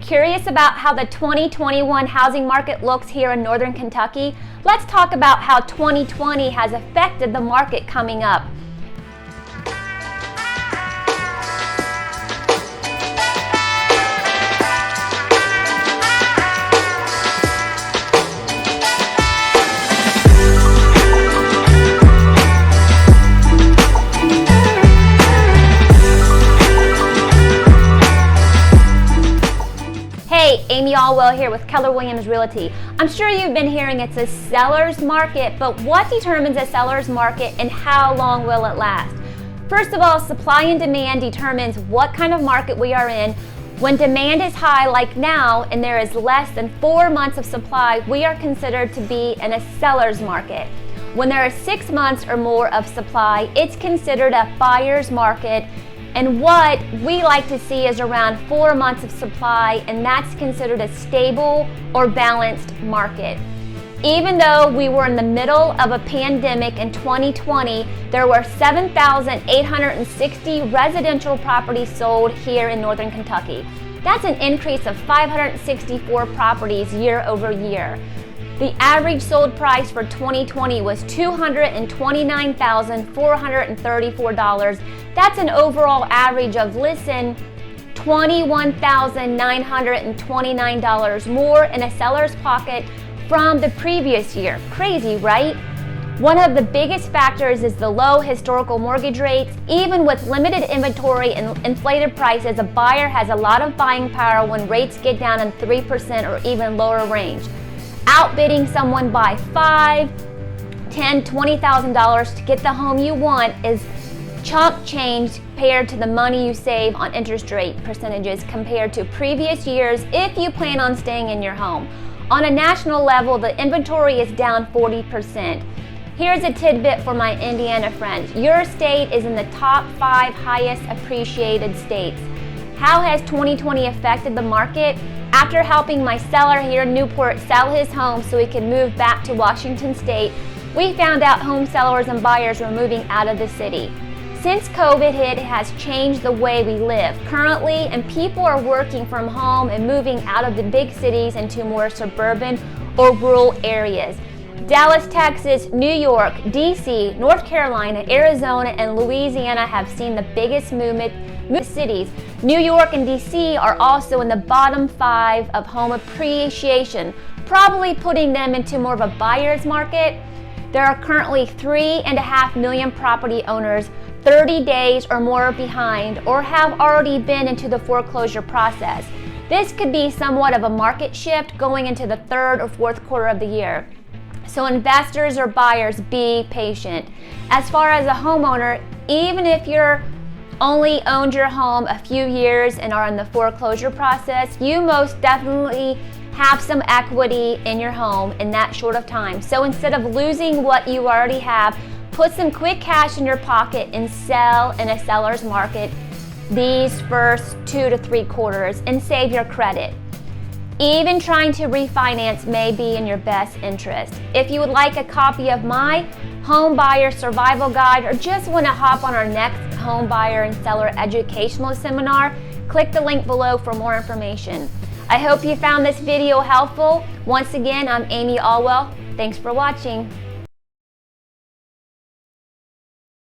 Curious about how the 2021 housing market looks here in Northern Kentucky? Let's talk about how 2020 has affected the market coming up. Hey, Amy Allwell here with Keller Williams Realty. I'm sure you've been hearing it's a seller's market, but what determines a seller's market and how long will it last? First of all, supply and demand determines what kind of market we are in. When demand is high like now and there is less than 4 months of supply, we are considered to be in a seller's market. When there are 6 months or more of supply, it's considered a buyer's market. And what we like to see is around 4 months of supply, and that's considered a stable or balanced market. Even though we were in the middle of a pandemic in 2020, there were 7,860 residential properties sold here in Northern Kentucky. That's an increase of 564 properties year over year. The average sold price for 2020 was $229,434. That's an overall average of, listen, $21,929 more in a seller's pocket from the previous year. Crazy, right? One of the biggest factors is the low historical mortgage rates. Even with limited inventory and inflated prices, a buyer has a lot of buying power when rates get down in 3% or even lower range. Outbidding someone by $5,000, $10,000, $20,000 to get the home you want is chump change compared to the money you save on interest rate percentages compared to previous years if you plan on staying in your home. On a national level, the inventory is down 40%. Here's a tidbit for my Indiana friends. Your state is in the top 5 highest appreciated states. How has 2020 affected the market? After helping my seller here in Newport sell his home so he could move back to Washington State, we found out home sellers and buyers were moving out of the city. Since COVID hit, it has changed the way we live currently, and people are working from home and moving out of the big cities into more suburban or rural areas. Dallas, Texas, New York, DC, North Carolina, Arizona, and Louisiana have seen the biggest movement cities. New York and DC are also in the bottom 5 of home appreciation, probably putting them into more of a buyer's market. There are currently 3.5 million property owners 30 days or more behind or have already been into the foreclosure process. This could be somewhat of a market shift going into the 3rd or 4th quarter of the year. So investors or buyers, be patient. As far as a homeowner, even if you're only owned your home a few years and are in the foreclosure process, you most definitely have some equity in your home in that short of time. So instead of losing what you already have, put some quick cash in your pocket and sell in a seller's market these first 2 to 3 quarters and save your credit. Even trying to refinance may be in your best interest. If you would like a copy of my Home Buyer Survival Guide or just want to hop on our next Home Buyer and Seller Educational Seminar, click the link below for more information. I hope you found this video helpful. Once again, I'm Amy Allwell. Thanks for watching.